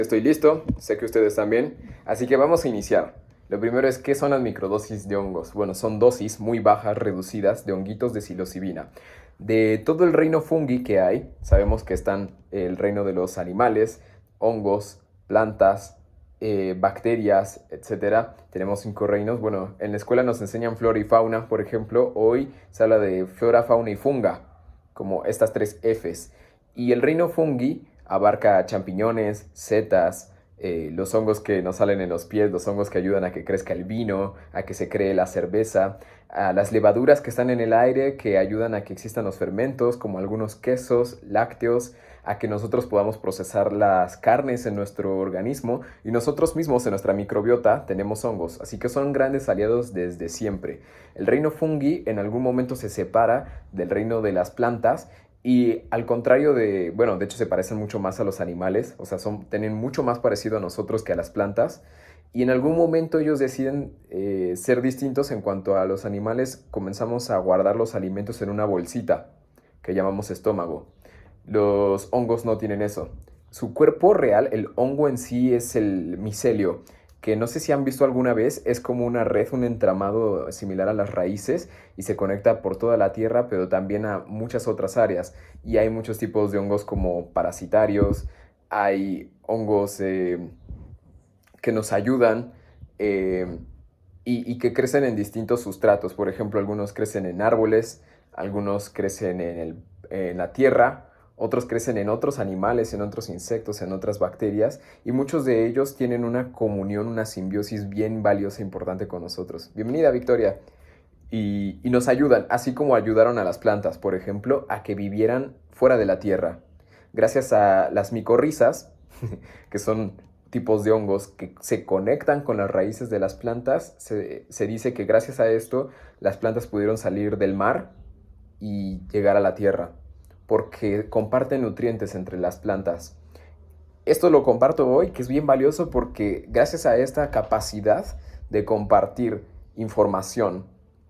Estoy listo, sé que ustedes también, así que vamos a iniciar. Lo primero es, ¿qué son las microdosis de hongos? Bueno, son dosis muy bajas, reducidas, de honguitos de psilocibina. De todo el reino fungi que hay, sabemos que están el reino de los animales, hongos, plantas, bacterias, etcétera. Tenemos 5 reinos. Bueno, en la escuela nos enseñan flora y fauna, por ejemplo. Hoy se habla de flora, fauna y funga, como estas 3 Fs. Y el reino fungi abarca champiñones, setas, los hongos que nos salen en los pies, los hongos que ayudan a que crezca el vino, a que se cree la cerveza, a las levaduras que están en el aire que ayudan a que existan los fermentos, como algunos quesos, lácteos, a que nosotros podamos procesar las carnes en nuestro organismo, y nosotros mismos en nuestra microbiota tenemos hongos, así que son grandes aliados desde siempre. El reino fungi en algún momento se separa del reino de las plantas. Y al contrario bueno, de hecho se parecen mucho más a los animales, o sea, tienen mucho más parecido a nosotros que a las plantas. Y en algún momento ellos deciden ser distintos. En cuanto a los animales, comenzamos a guardar los alimentos en una bolsita que llamamos estómago. Los hongos no tienen eso. Su cuerpo real, el hongo en sí, es el micelio, que no sé si han visto alguna vez, es como una red, un entramado similar a las raíces, y se conecta por toda la tierra, pero también a muchas otras áreas. Y hay muchos tipos de hongos como parasitarios, hay hongos que nos ayudan, eh, y que crecen en distintos sustratos. Por ejemplo, algunos crecen en árboles, algunos crecen en la tierra, otros crecen en otros animales, en otros insectos, en otras bacterias, y muchos de ellos tienen una comunión, una simbiosis bien valiosa e importante con nosotros. Bienvenida, Victoria. Y nos ayudan, así como ayudaron a las plantas, por ejemplo, a que vivieran fuera de la tierra. Gracias a las micorrizas, que son tipos de hongos que se conectan con las raíces de las plantas, se dice que gracias a esto las plantas pudieron salir del mar y llegar a la tierra, porque comparten nutrientes entre las plantas. Esto lo comparto hoy, que es bien valioso, porque gracias a esta capacidad de compartir información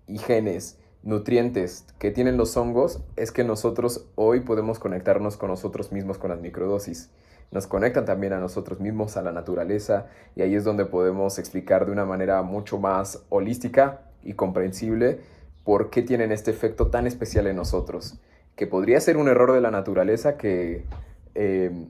y genes, nutrientes que tienen los hongos, es que nosotros hoy podemos conectarnos con nosotros mismos con las microdosis. Nos conectan también a nosotros mismos, a la naturaleza, y ahí es donde podemos explicar de una manera mucho más holística y comprensible por qué tienen este efecto tan especial en nosotros, que podría ser un error de la naturaleza que eh,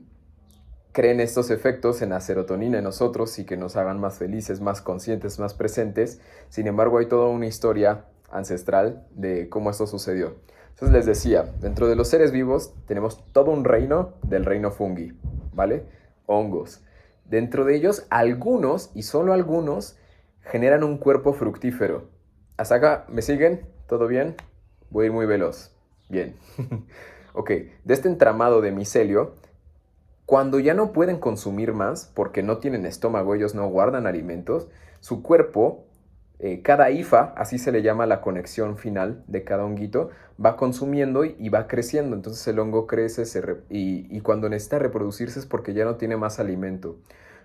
creen estos efectos en la serotonina en nosotros y que nos hagan más felices, más conscientes, más presentes. Sin embargo, hay toda una historia ancestral de cómo esto sucedió. Entonces les decía, dentro de los seres vivos tenemos todo un reino del reino fungi, ¿vale? Hongos. Dentro de ellos, algunos, y solo algunos, generan un cuerpo fructífero. ¿Hasta acá me siguen? ¿Todo bien? Voy a ir muy veloz. Bien. Ok, de este entramado de micelio, cuando ya no pueden consumir más porque no tienen estómago, ellos no guardan alimentos, su cuerpo, cada hifa, así se le llama la conexión final de cada honguito, va consumiendo y va creciendo. Entonces el hongo crece y cuando necesita reproducirse es porque ya no tiene más alimento.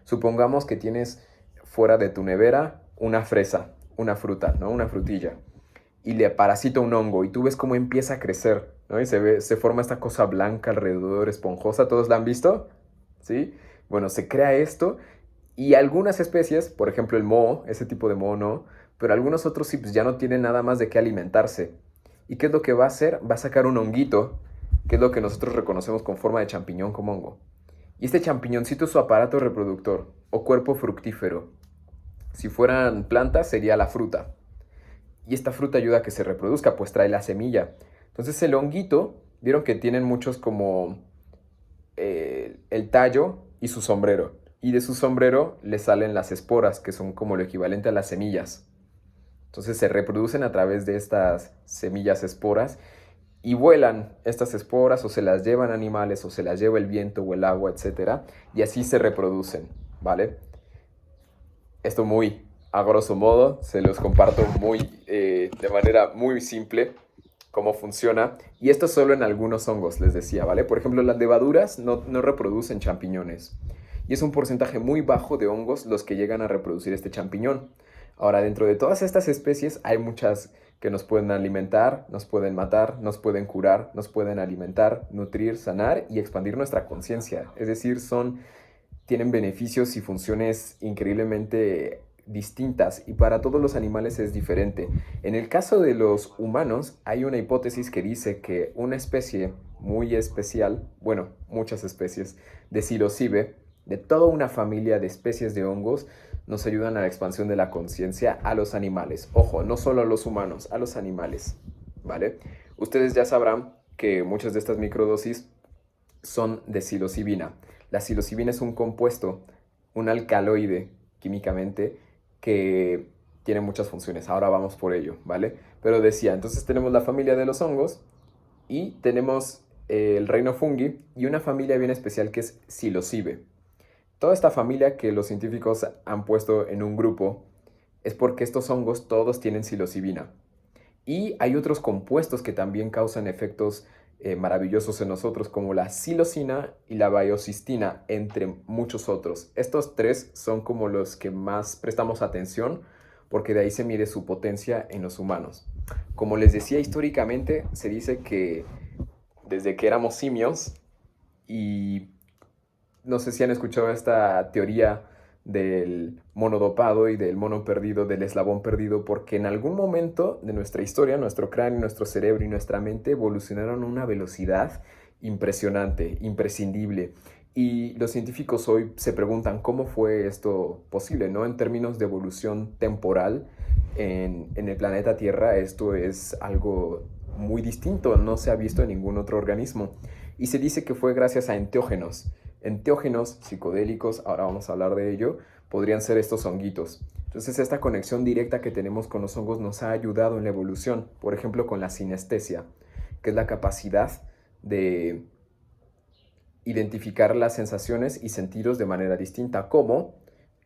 Supongamos que tienes fuera de tu nevera una fresa, una fruta, ¿no? Una frutilla, y le parasita un hongo y tú ves cómo empieza a crecer, ¿no? Y se forma esta cosa blanca alrededor, esponjosa. ¿Todos la han visto? ¿Sí? Bueno, se crea esto, y algunas especies, por ejemplo el moho, ese tipo de moho no, pero algunos otros sí, pues ya no tienen nada más de qué alimentarse. ¿Y qué es lo que va a hacer? Va a sacar un honguito, que es lo que nosotros reconocemos con forma de champiñón como hongo. Y este champiñoncito es su aparato reproductor o cuerpo fructífero. Si fueran plantas sería la fruta. Y esta fruta ayuda a que se reproduzca, pues trae la semilla. Entonces el honguito, vieron que tienen muchos como el tallo y su sombrero. Y de su sombrero le salen las esporas, que son como lo equivalente a las semillas. Entonces se reproducen a través de estas semillas esporas, y vuelan estas esporas, o se las llevan animales, o se las lleva el viento o el agua, etcétera. Y así se reproducen, ¿vale? Esto muy a grosso modo, se los comparto de manera muy simple cómo funciona. Y esto solo en algunos hongos, les decía, ¿vale? Por ejemplo, las levaduras no reproducen champiñones. Y es un porcentaje muy bajo de hongos los que llegan a reproducir este champiñón. Ahora, dentro de todas estas especies hay muchas que nos pueden alimentar, nos pueden matar, nos pueden curar, nos pueden alimentar, nutrir, sanar y expandir nuestra conciencia. Es decir, son tienen beneficios y funciones increíblemente distintas y para todos los animales es diferente. En el caso de los humanos, hay una hipótesis que dice que una especie muy especial, bueno, muchas especies de psilocibe, de toda una familia de especies de hongos, nos ayudan a la expansión de la conciencia a los animales. Ojo, no solo a los humanos, a los animales, ¿vale? Ustedes ya sabrán que muchas de estas microdosis son de psilocibina. La psilocibina es un compuesto, un alcaloide químicamente que tiene muchas funciones. Ahora vamos por ello, ¿vale? Pero decía, entonces tenemos la familia de los hongos y tenemos el reino fungi y una familia bien especial que es psilocibe. Toda esta familia que los científicos han puesto en un grupo es porque estos hongos todos tienen psilocibina. Y hay otros compuestos que también causan efectos maravillosos en nosotros, como la psilocina y la biocistina, entre muchos otros. Estos tres son como los que más prestamos atención, porque de ahí se mide su potencia en los humanos. Como les decía, históricamente se dice que desde que éramos simios, y no sé si han escuchado esta teoría del mono dopado y del mono perdido, del eslabón perdido, porque en algún momento de nuestra historia, nuestro cráneo, nuestro cerebro y nuestra mente evolucionaron a una velocidad impresionante, imprescindible. Y los científicos hoy se preguntan cómo fue esto posible, ¿no? En términos de evolución temporal en el planeta Tierra, esto es algo muy distinto, no se ha visto en ningún otro organismo. Y se dice que fue gracias a enteógenos. Enteógenos psicodélicos, ahora vamos a hablar de ello, podrían ser estos honguitos. Entonces esta conexión directa que tenemos con los hongos nos ha ayudado en la evolución, por ejemplo con la sinestesia, que es la capacidad de identificar las sensaciones y sentidos de manera distinta, como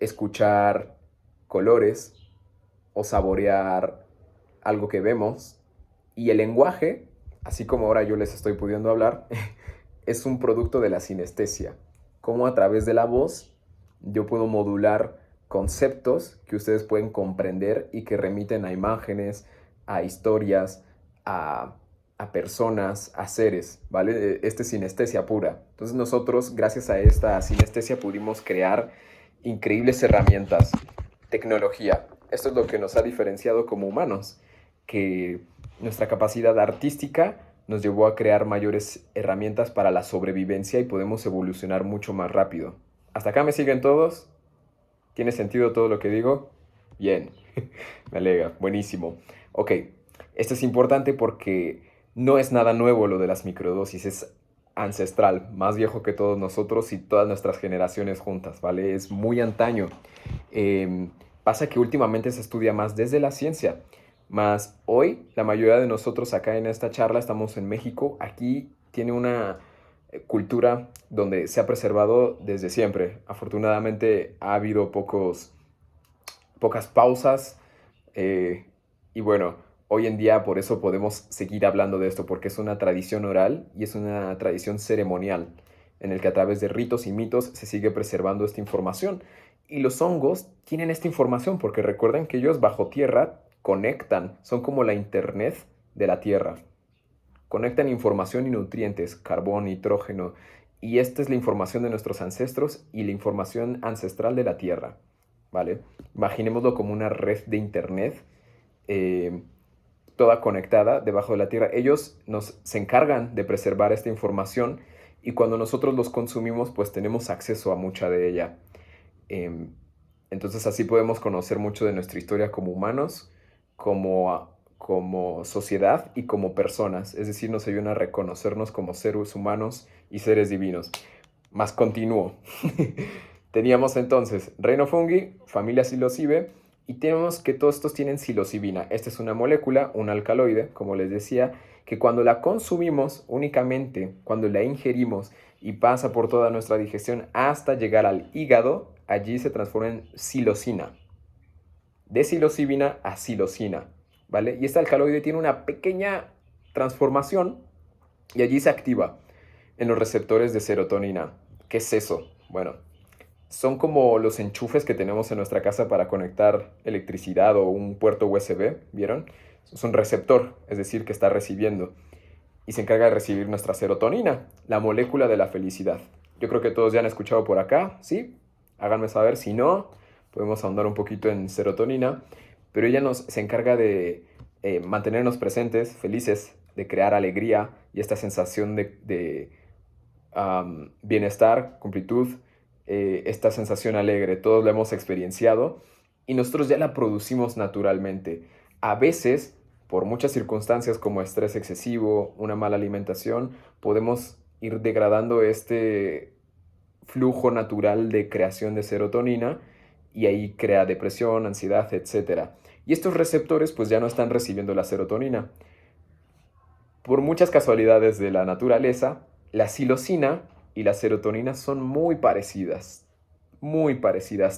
escuchar colores o saborear algo que vemos. Y el lenguaje, así como ahora yo les estoy pudiendo hablar, es un producto de la sinestesia. Como a través de la voz yo puedo modular conceptos que ustedes pueden comprender y que remiten a imágenes, a historias, a personas, a seres, ¿vale? Esta es sinestesia pura. Entonces nosotros, gracias a esta sinestesia, pudimos crear increíbles herramientas, tecnología. Esto es lo que nos ha diferenciado como humanos, que nuestra capacidad artística nos llevó a crear mayores herramientas para la sobrevivencia y podemos evolucionar mucho más rápido. ¿Hasta acá me siguen todos? ¿Tiene sentido todo lo que digo? Bien, me alegra, buenísimo. Ok, esto es importante porque no es nada nuevo lo de las microdosis, es ancestral, más viejo que todos nosotros y todas nuestras generaciones juntas, ¿vale? Es muy antaño. Pasa que últimamente se estudia más desde la ciencia. Más hoy, la mayoría de nosotros acá en esta charla estamos en México. Aquí tiene una cultura donde se ha preservado desde siempre. Afortunadamente ha habido pocas pausas. Y bueno, hoy en día por eso podemos seguir hablando de esto, porque es una tradición oral y es una tradición ceremonial en el que a través de ritos y mitos se sigue preservando esta información. Y los hongos tienen esta información porque recuerden que ellos bajo tierra conectan, son como la internet de la tierra. Conectan información y nutrientes, carbón, nitrógeno, y esta es la información de nuestros ancestros y la información ancestral de la tierra, ¿vale? Imaginémoslo como una red de internet toda conectada debajo de la tierra. Ellos se encargan de preservar esta información y cuando nosotros los consumimos, pues tenemos acceso a mucha de ella. Entonces así podemos conocer mucho de nuestra historia como humanos, como sociedad y como personas. Es decir, nos ayudan a reconocernos como seres humanos y seres divinos. Más continúo. Teníamos entonces reino fungi, familia psilocibe, y tenemos que todos estos tienen psilocibina. Esta es una molécula, un alcaloide, como les decía, que cuando la consumimos, únicamente cuando la ingerimos y pasa por toda nuestra digestión hasta llegar al hígado, allí se transforma en psilocina. De psilocibina a psilocina, ¿vale? Y este alcaloide tiene una pequeña transformación y allí se activa en los receptores de serotonina. ¿Qué es eso? Bueno, son como los enchufes que tenemos en nuestra casa para conectar electricidad o un puerto USB, ¿vieron? Es un receptor, es decir, que está recibiendo y se encarga de recibir nuestra serotonina, la molécula de la felicidad. Yo creo que todos ya han escuchado por acá, ¿sí? Háganme saber, si no, podemos ahondar un poquito en serotonina, pero ella se encarga de mantenernos presentes, felices, de crear alegría y esta sensación de bienestar, completud, esta sensación alegre. Todos la hemos experienciado y nosotros ya la producimos naturalmente. A veces, por muchas circunstancias como estrés excesivo, una mala alimentación, podemos ir degradando este flujo natural de creación de serotonina y ahí crea depresión, ansiedad, etcétera. Y estos receptores pues ya no están recibiendo la serotonina. Por muchas casualidades de la naturaleza, la psilocina y la serotonina son muy parecidas,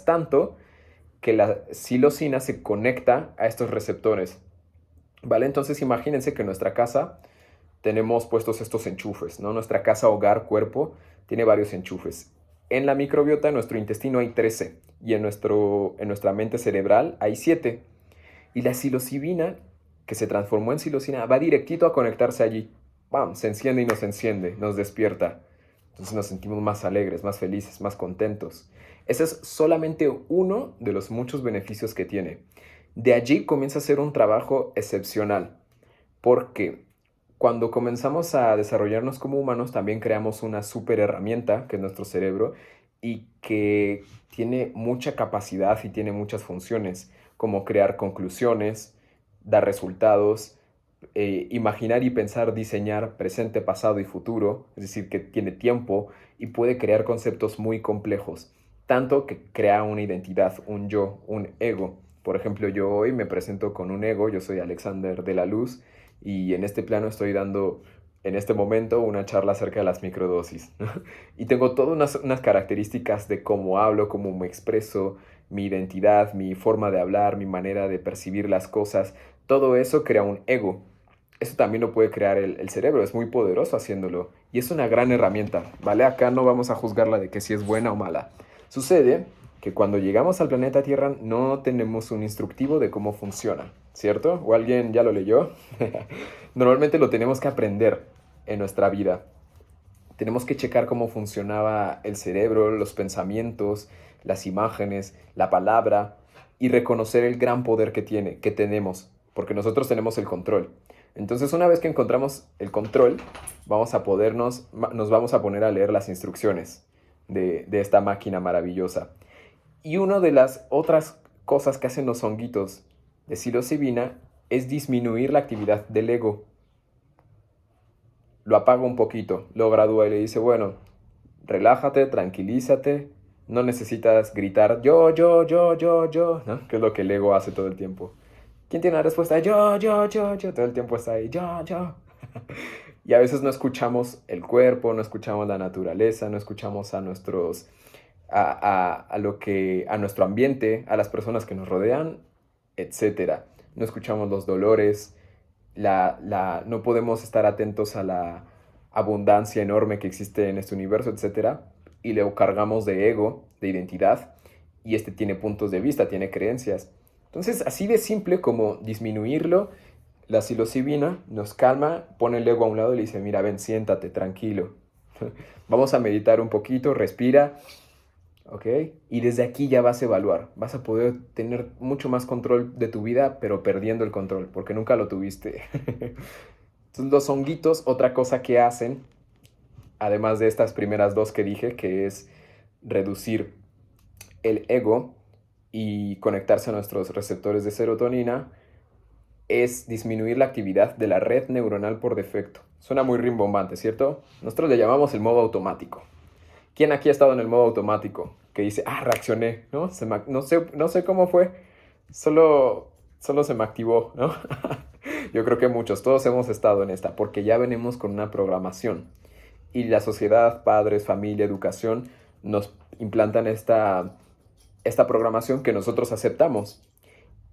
tanto que la psilocina se conecta a estos receptores, ¿vale? Entonces imagínense que en nuestra casa tenemos puestos estos enchufes, ¿no? Nuestra casa, hogar, cuerpo, tiene varios enchufes. En la microbiota, en nuestro intestino hay 13 y en nuestra mente cerebral hay 7. Y la psilocibina, que se transformó en psilocina, va directito a conectarse allí. ¡Bam! Se enciende y nos enciende, nos despierta. Entonces nos sentimos más alegres, más felices, más contentos. Ese es solamente uno de los muchos beneficios que tiene. De allí comienza a ser un trabajo excepcional, porque cuando comenzamos a desarrollarnos como humanos, también creamos una super herramienta, que es nuestro cerebro, y que tiene mucha capacidad y tiene muchas funciones, como crear conclusiones, dar resultados, imaginar y pensar, diseñar presente, pasado y futuro, es decir, que tiene tiempo y puede crear conceptos muy complejos, tanto que crea una identidad, un yo, un ego. Por ejemplo, yo hoy me presento con un ego, yo soy Alexander de la Luz, y en este plano estoy dando en este momento una charla acerca de las microdosis. Y tengo todas unas características de cómo hablo, cómo me expreso, mi identidad, mi forma de hablar, mi manera de percibir las cosas. Todo eso crea un ego. Eso también lo puede crear el cerebro, es muy poderoso haciéndolo. Y es una gran herramienta, ¿vale? Acá no vamos a juzgarla de que si es buena o mala. Sucede que cuando llegamos al planeta Tierra no tenemos un instructivo de cómo funciona, ¿cierto? ¿O alguien ya lo leyó? Normalmente lo tenemos que aprender en nuestra vida. Tenemos que checar cómo funcionaba el cerebro, los pensamientos, las imágenes, la palabra y reconocer el gran poder que tiene, que tenemos, porque nosotros tenemos el control. Entonces, una vez que encontramos el control, nos vamos a poner a leer las instrucciones de esta máquina maravillosa. Y una de las otras cosas que hacen los honguitos de psilocibina es disminuir la actividad del ego. Lo apaga un poquito, lo gradúa y le dice, bueno, relájate, tranquilízate, no necesitas gritar yo, ¿no? Que es lo que el ego hace todo el tiempo. ¿Quién tiene la respuesta? Yo, todo el tiempo está ahí, yo. Y a veces no escuchamos el cuerpo, no escuchamos la naturaleza, no escuchamos a nuestros, a nuestro ambiente, a las personas que nos rodean, etcétera. No escuchamos los dolores, no podemos estar atentos a la abundancia enorme que existe en este universo, etcétera, y le cargamos de ego, de identidad, y este tiene puntos de vista, tiene creencias. Entonces, así de simple como disminuirlo, la psilocibina nos calma, pone el ego a un lado y le dice, mira, ven, siéntate, tranquilo. Vamos a meditar un poquito, respira, ¿ok? Y desde aquí ya vas a evaluar, vas a poder tener mucho más control de tu vida, pero perdiendo el control, porque nunca lo tuviste. Entonces los honguitos, otra cosa que hacen, además de estas primeras dos que dije, que es reducir el ego y conectarse a nuestros receptores de serotonina, es disminuir la actividad de la red neuronal por defecto. Suena muy rimbombante, ¿cierto? Nosotros le llamamos el modo automático. ¿Quién aquí ha estado en el modo automático? Que dice, reaccioné, ¿no? No sé cómo fue, solo se me activó, ¿no? Yo creo que muchos, todos hemos estado en esta, porque ya venimos con una programación. Y la sociedad, padres, familia, educación, nos implantan esta programación que nosotros aceptamos.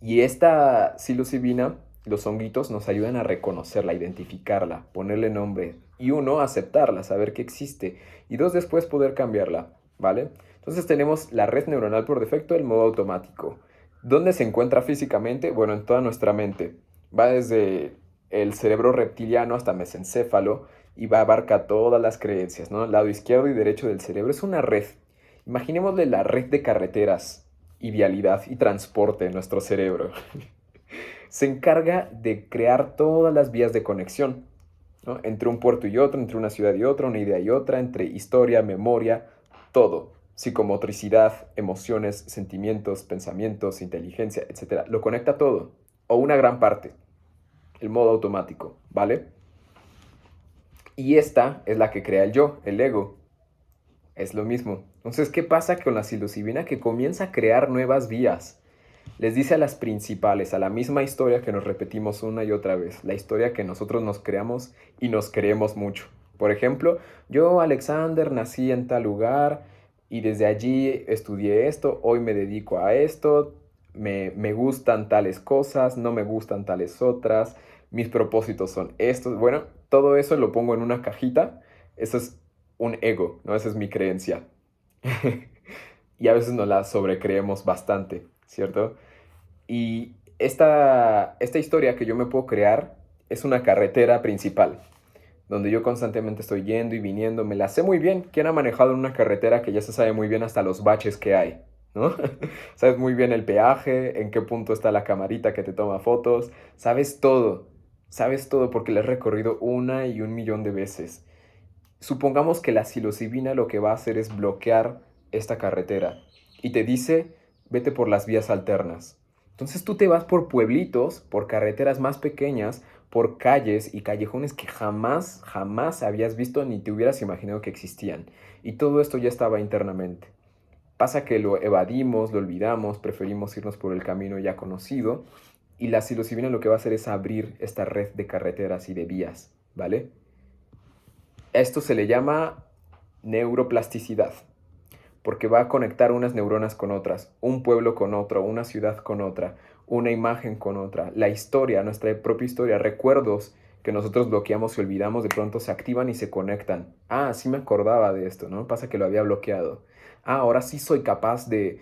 Y esta psilocibina, los honguitos, nos ayudan a reconocerla, identificarla, ponerle nombre. Y uno, aceptarla, saber que existe. Y dos, después poder cambiarla, ¿vale? Entonces tenemos la red neuronal por defecto, el modo automático. ¿Dónde se encuentra físicamente? Bueno, en toda nuestra mente. Va desde el cerebro reptiliano hasta mesencéfalo, y abarca todas las creencias, ¿no? El lado izquierdo y derecho del cerebro es una red. Imaginémosle la red de carreteras y vialidad y transporte en nuestro cerebro. Se encarga de crear todas las vías de conexión, ¿no? Entre un puerto y otro, entre una ciudad y otra, una idea y otra, entre historia, memoria, todo. Psicomotricidad, emociones, sentimientos, pensamientos, inteligencia, etcétera. Lo conecta todo, o una gran parte, el modo automático, ¿vale? Y esta es la que crea el yo, el ego. Es lo mismo. Entonces, ¿qué pasa con la psilocibina? Que comienza a crear nuevas vías. Les dice a las principales, a la misma historia que nos repetimos una y otra vez, la historia que nosotros nos creamos y nos creemos mucho. Por ejemplo, yo, Alexander, nací en tal lugar y desde allí estudié esto, hoy me dedico a esto, me gustan tales cosas, no me gustan tales otras, mis propósitos son estos. Bueno, todo eso lo pongo en una cajita, eso es un ego, ¿no? Esa es mi creencia. Y a veces nos la sobrecreemos bastante, ¿cierto? Y esta historia que yo me puedo crear es una carretera principal, donde yo constantemente estoy yendo y viniendo, me la sé muy bien. ¿Quién ha manejado en una carretera que ya se sabe muy bien hasta los baches que hay? ¿No? Sabes muy bien el peaje, en qué punto está la camarita que te toma fotos, sabes todo porque la has recorrido una y un millón de veces. Supongamos que la psilocibina lo que va a hacer es bloquear esta carretera y te dice, vete por las vías alternas. Entonces tú te vas por pueblitos, por carreteras más pequeñas, por calles y callejones que jamás habías visto ni te hubieras imaginado que existían. Y todo esto ya estaba internamente. Pasa que lo evadimos, lo olvidamos, preferimos irnos por el camino ya conocido y la psilocibina lo que va a hacer es abrir esta red de carreteras y de vías, ¿vale? Esto se le llama neuroplasticidad, porque va a conectar unas neuronas con otras, un pueblo con otro, una ciudad con otra, una imagen con otra, la historia, nuestra propia historia, recuerdos que nosotros bloqueamos y olvidamos, de pronto se activan y se conectan. Ah, sí me acordaba de esto, ¿no? Pasa que lo había bloqueado. Ah, ahora sí soy capaz de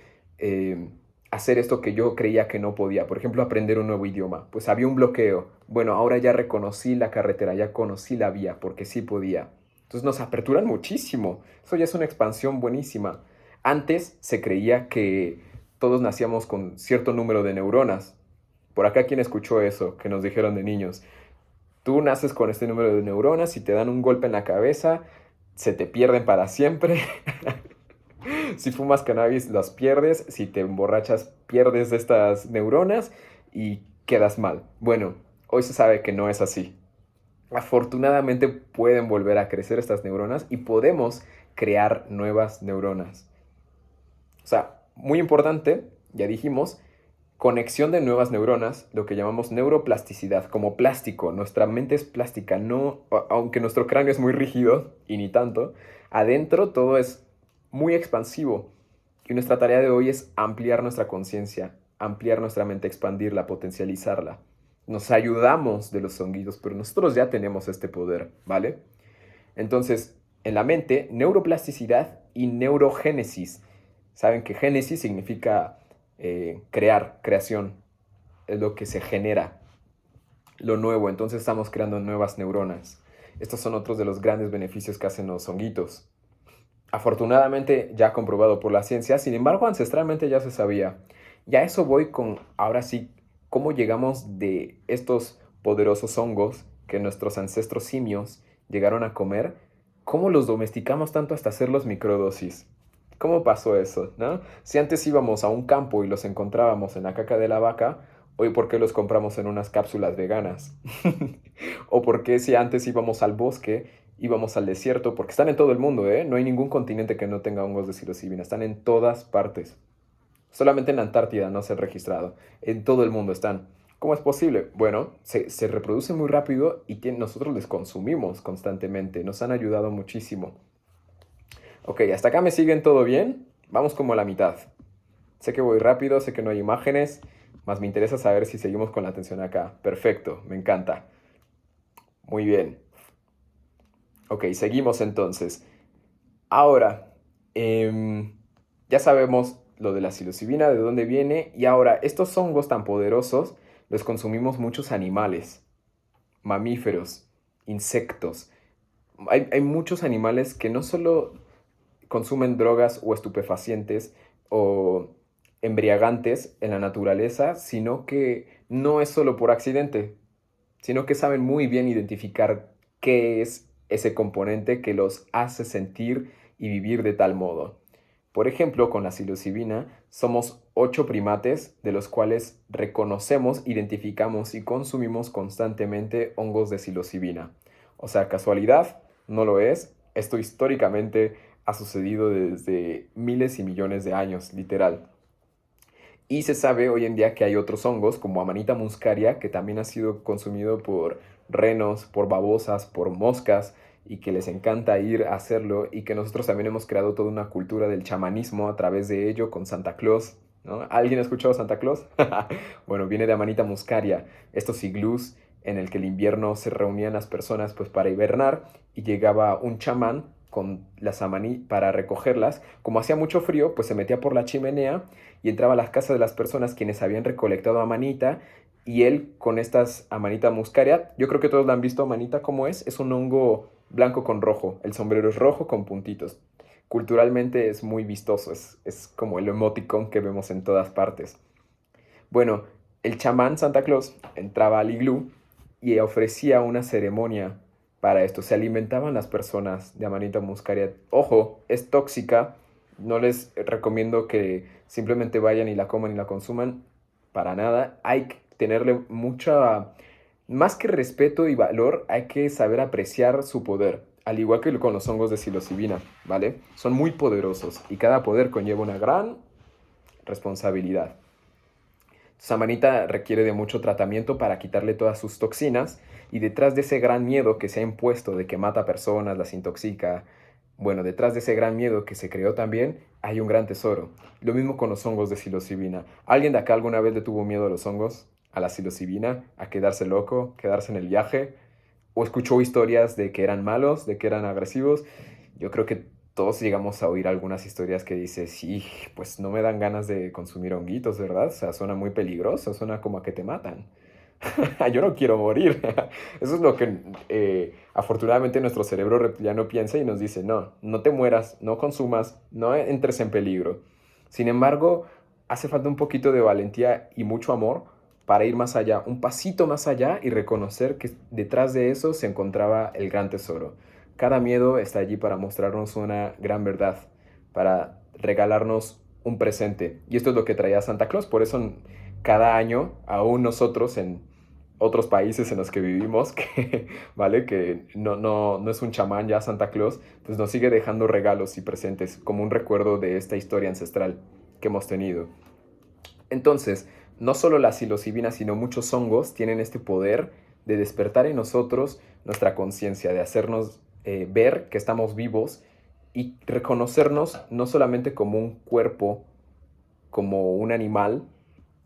hacer esto que yo creía que no podía. Por ejemplo, aprender un nuevo idioma. Pues había un bloqueo. Bueno, ahora ya reconocí la carretera, ya conocí la vía, porque sí podía. Entonces nos aperturan muchísimo. Eso ya es una expansión buenísima. Antes se creía que todos nacíamos con cierto número de neuronas. Por acá, ¿quién escuchó eso que nos dijeron de niños? Tú naces con este número de neuronas y te dan un golpe en la cabeza, se te pierden para siempre. Si fumas cannabis, las pierdes. Si te emborrachas, pierdes estas neuronas y quedas mal. Bueno, hoy se sabe que no es así. Afortunadamente pueden volver a crecer estas neuronas y podemos crear nuevas neuronas. O sea, muy importante, ya dijimos, conexión de nuevas neuronas, lo que llamamos neuroplasticidad, como plástico. Nuestra mente es plástica, no, aunque nuestro cráneo es muy rígido y ni tanto, adentro todo es muy expansivo. Y nuestra tarea de hoy es ampliar nuestra conciencia, ampliar nuestra mente, expandirla, potencializarla. Nos ayudamos de los honguitos, pero nosotros ya tenemos este poder, ¿vale? Entonces, en la mente, neuroplasticidad y neurogénesis. Saben que génesis significa crear, creación, es lo que se genera, lo nuevo. Entonces estamos creando nuevas neuronas. Estos son otros de los grandes beneficios que hacen los honguitos. Afortunadamente ya comprobado por la ciencia, sin embargo ancestralmente ya se sabía. Y a eso voy con, ahora sí, cómo llegamos de estos poderosos hongos que nuestros ancestros simios llegaron a comer, cómo los domesticamos tanto hasta hacerlos microdosis. ¿Cómo pasó eso, no? Si antes íbamos a un campo y los encontrábamos en la caca de la vaca, hoy ¿por qué los compramos en unas cápsulas veganas? ¿O por qué si antes íbamos al bosque, íbamos al desierto? Porque están en todo el mundo, ¿eh? No hay ningún continente que no tenga hongos de psilocibina. Están en todas partes. Solamente en la Antártida no se han registrado. En todo el mundo están. ¿Cómo es posible? Bueno, se reproducen muy rápido y nosotros les consumimos constantemente. Nos han ayudado muchísimo. Ok, hasta acá me siguen todo bien. Vamos como a la mitad. Sé que voy rápido, sé que no hay imágenes, más me interesa saber si seguimos con la atención acá. Perfecto, me encanta. Muy bien. Ok, seguimos entonces. Ahora, ya sabemos lo de la psilocibina, de dónde viene, y ahora, estos hongos tan poderosos los consumimos muchos animales, mamíferos, insectos. hay muchos animales que no solo consumen drogas o estupefacientes o embriagantes en la naturaleza, sino que no es solo por accidente, sino que saben muy bien identificar qué es ese componente que los hace sentir y vivir de tal modo. Por ejemplo, con la psilocibina somos 8 primates de los cuales reconocemos, identificamos y consumimos constantemente hongos de psilocibina. O sea, casualidad, no lo es. Esto históricamente ha sucedido desde miles y millones de años, literal. Y se sabe hoy en día que hay otros hongos, como Amanita muscaria, que también ha sido consumido por renos, por babosas, por moscas, y que les encanta ir a hacerlo, y que nosotros también hemos creado toda una cultura del chamanismo a través de ello con Santa Claus, ¿no? ¿Alguien ha escuchado Santa Claus? Bueno, viene de Amanita muscaria, estos iglús en el que el invierno se reunían las personas pues para hibernar y llegaba un chamán con las amaní para recogerlas. Como hacía mucho frío, pues se metía por la chimenea y entraba a las casas de las personas quienes habían recolectado amanita y él con estas amanita muscaria, yo creo que todos la han visto amanita como es un hongo blanco con rojo, el sombrero es rojo con puntitos. Culturalmente es muy vistoso, es como el emoticón que vemos en todas partes. Bueno, el chamán Santa Claus entraba al iglú y ofrecía una ceremonia para esto. Se alimentaban las personas de Amanita muscaria. Ojo, es tóxica. No les recomiendo que simplemente vayan y la coman y la consuman. Para nada. Hay que tenerle mucha, más que respeto y valor, hay que saber apreciar su poder. Al igual que con los hongos de psilocibina, ¿vale? Son muy poderosos y cada poder conlleva una gran responsabilidad. Samanita requiere de mucho tratamiento para quitarle todas sus toxinas y detrás de ese gran miedo que se ha impuesto de que mata personas, las intoxica, bueno, detrás de ese gran miedo que se creó también hay un gran tesoro. Lo mismo con los hongos de psilocibina. ¿Alguien de acá alguna vez le tuvo miedo a los hongos, a la psilocibina, a quedarse loco, quedarse en el viaje? ¿O escuchó historias de que eran malos, de que eran agresivos? Yo creo que todos llegamos a oír algunas historias que dice, sí, pues no me dan ganas de consumir honguitos, ¿verdad? O sea, suena muy peligroso, suena como a que te matan. Yo no quiero morir. Eso es lo que afortunadamente nuestro cerebro reptiliano piensa y nos dice, no, no te mueras, no consumas, no entres en peligro. Sin embargo, hace falta un poquito de valentía y mucho amor para ir más allá, un pasito más allá y reconocer que detrás de eso se encontraba el gran tesoro. Cada miedo está allí para mostrarnos una gran verdad, para regalarnos un presente. Y esto es lo que traía Santa Claus. Por eso cada año, aún nosotros en otros países en los que vivimos, que, ¿vale? Que no es un chamán ya Santa Claus, pues nos sigue dejando regalos y presentes como un recuerdo de esta historia ancestral que hemos tenido. Entonces, no solo la psilocibina, sino muchos hongos tienen este poder de despertar en nosotros nuestra conciencia, de hacernos ver que estamos vivos y reconocernos no solamente como un cuerpo, como un animal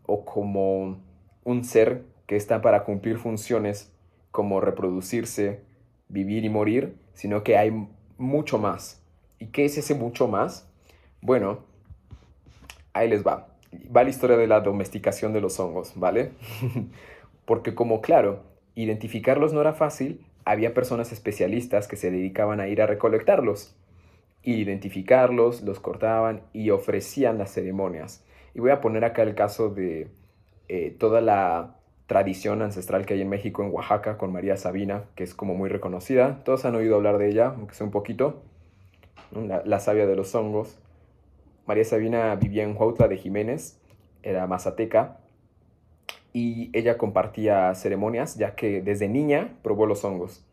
o como un ser que está para cumplir funciones como reproducirse, vivir y morir, sino que hay mucho más. ¿Y qué es ese mucho más? Bueno, ahí les va. Va la historia de la domesticación de los hongos, ¿vale? Porque como claro, identificarlos no era fácil, había personas especialistas que se dedicaban a ir a recolectarlos. Y identificarlos, los cortaban y ofrecían las ceremonias. Y voy a poner acá el caso de toda la tradición ancestral que hay en México, en Oaxaca, con María Sabina, que es como muy reconocida. Todos han oído hablar de ella, aunque sea un poquito, ¿no? La sabia de los hongos. María Sabina vivía en Huautla de Jiménez, era mazateca, y ella compartía ceremonias, ya que desde niña probó los hongos.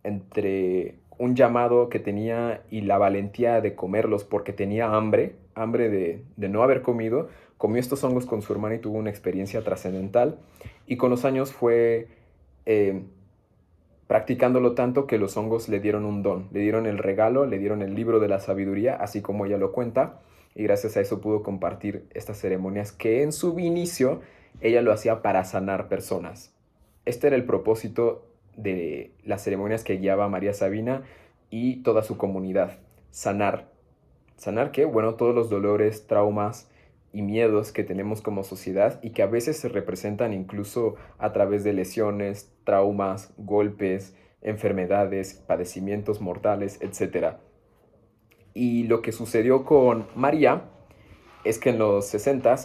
Entre un llamado que tenía y la valentía de comerlos porque tenía hambre, hambre de no haber comido, comió estos hongos con su hermana y tuvo una experiencia trascendental. Y con los años fue eh, practicándolo tanto que los hongos le dieron un don, le dieron el regalo, le dieron el libro de la sabiduría, así como ella lo cuenta, y gracias a eso pudo compartir estas ceremonias que en su inicio ella lo hacía para sanar personas. Este era el propósito de las ceremonias que guiaba María Sabina y toda su comunidad, sanar. ¿Sanar qué? Bueno, todos los dolores, traumas y miedos que tenemos como sociedad y que a veces se representan incluso a través de lesiones, traumas, golpes, enfermedades, padecimientos mortales, etc. Y lo que sucedió con María es que en los 60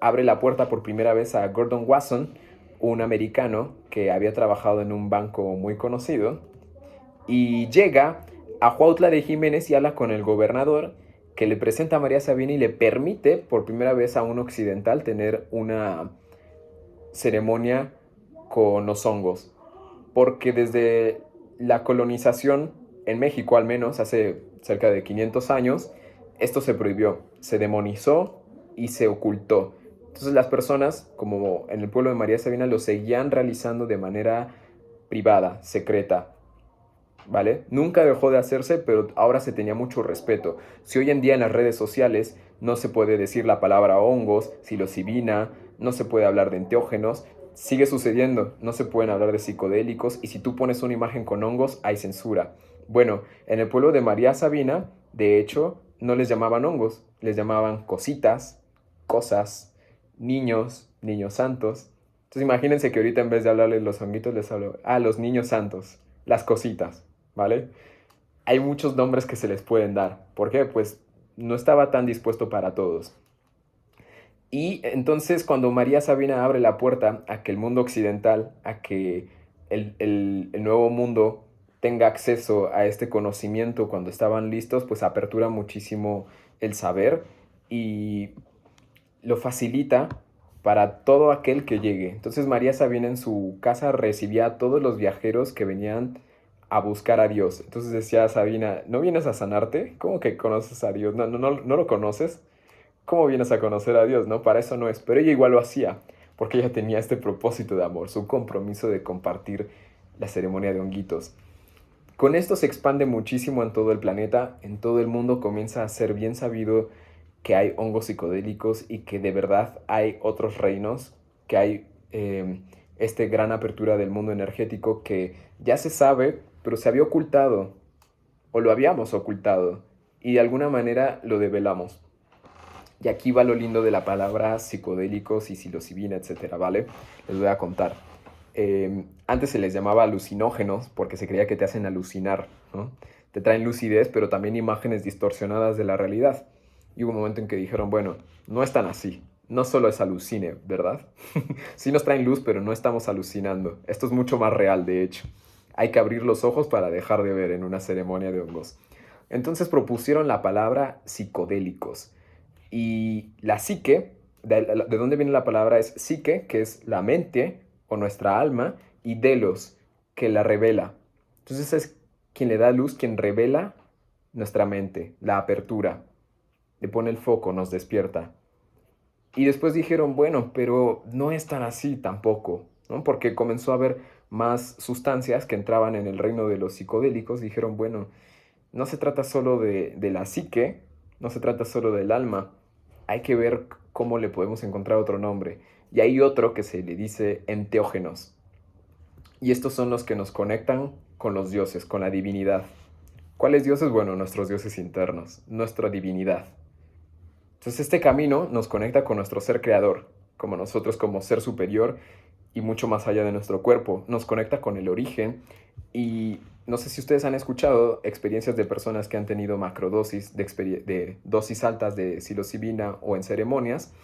abre la puerta por primera vez a Gordon Wasson, un americano que había trabajado en un banco muy conocido, y llega a Cuautla de Jiménez y habla con el gobernador, que le presenta a María Sabina y le permite por primera vez a un occidental tener una ceremonia con los hongos. Porque desde la colonización, en México al menos, hace cerca de 500 años, esto se prohibió, se demonizó y se ocultó. Entonces las personas, como en el pueblo de María Sabina, lo seguían realizando de manera privada, secreta, ¿vale? Nunca dejó de hacerse, pero ahora se tenía mucho respeto. Si hoy en día en las redes sociales no se puede decir la palabra hongos, psilocibina, no se puede hablar de enteógenos, sigue sucediendo, no se pueden hablar de psicodélicos, y si tú pones una imagen con hongos, hay censura. Bueno, en el pueblo de María Sabina, de hecho, no les llamaban hongos, les llamaban cositas, cosas, niños, niños santos. Entonces imagínense que ahorita en vez de hablarles los honguitos, les hablo a los niños santos, las cositas, ¿vale? Hay muchos nombres que se les pueden dar. ¿Por qué? Pues no estaba tan dispuesto para todos. Y entonces cuando María Sabina abre la puerta a que el mundo occidental, a que el nuevo mundo tenga acceso a este conocimiento cuando estaban listos, pues apertura muchísimo el saber y lo facilita para todo aquel que llegue. Entonces María Sabina en su casa recibía a todos los viajeros que venían a buscar a Dios. Entonces decía Sabina, ¿no vienes a sanarte? ¿Cómo que conoces a Dios? ¿No lo conoces? ¿Cómo vienes a conocer a Dios? No, para eso no es. Pero ella igual lo hacía, porque ella tenía este propósito de amor, su compromiso de compartir la ceremonia de honguitos. Con esto se expande muchísimo en todo el planeta, en todo el mundo comienza a ser bien sabido que hay hongos psicodélicos y que de verdad hay otros reinos, que hay gran apertura del mundo energético que ya se sabe, pero se había ocultado, o lo habíamos ocultado, y de alguna manera lo develamos. Y aquí va lo lindo de la palabra psicodélicos y psilocibina, etcétera, ¿vale? Les voy a contar. Antes se les llamaba alucinógenos porque se creía que te hacen alucinar, ¿no? Te traen lucidez, pero también imágenes distorsionadas de la realidad. Y hubo un momento en que dijeron, bueno, no es tan así. No solo es alucine, ¿verdad? Sí nos traen luz, pero no estamos alucinando. Esto es mucho más real, de hecho. Hay que abrir los ojos para dejar de ver en una ceremonia de hongos. Entonces propusieron la palabra psicodélicos. Y la psique, de dónde viene la palabra es psique, que es la mente o nuestra alma, y delos, que la revela. Entonces es quien le da luz, quien revela nuestra mente, la apertura, le pone el foco, nos despierta. Y después dijeron, bueno, pero no es tan así tampoco, ¿no? Porque comenzó a haber más sustancias que entraban en el reino de los psicodélicos. Dijeron, bueno, no se trata solo de la psique, no se trata solo del alma, hay que ver cómo le podemos encontrar otro nombre. Y hay otro que se le dice enteógenos. Y estos son los que nos conectan con los dioses, con la divinidad. ¿Cuáles dioses? Bueno, nuestros dioses internos, nuestra divinidad. Entonces este camino nos conecta con nuestro ser creador, como nosotros como ser superior y mucho más allá de nuestro cuerpo. Nos conecta con el origen y no sé si ustedes han escuchado experiencias de personas que han tenido macrodosis de dosis altas de psilocibina o en ceremonias.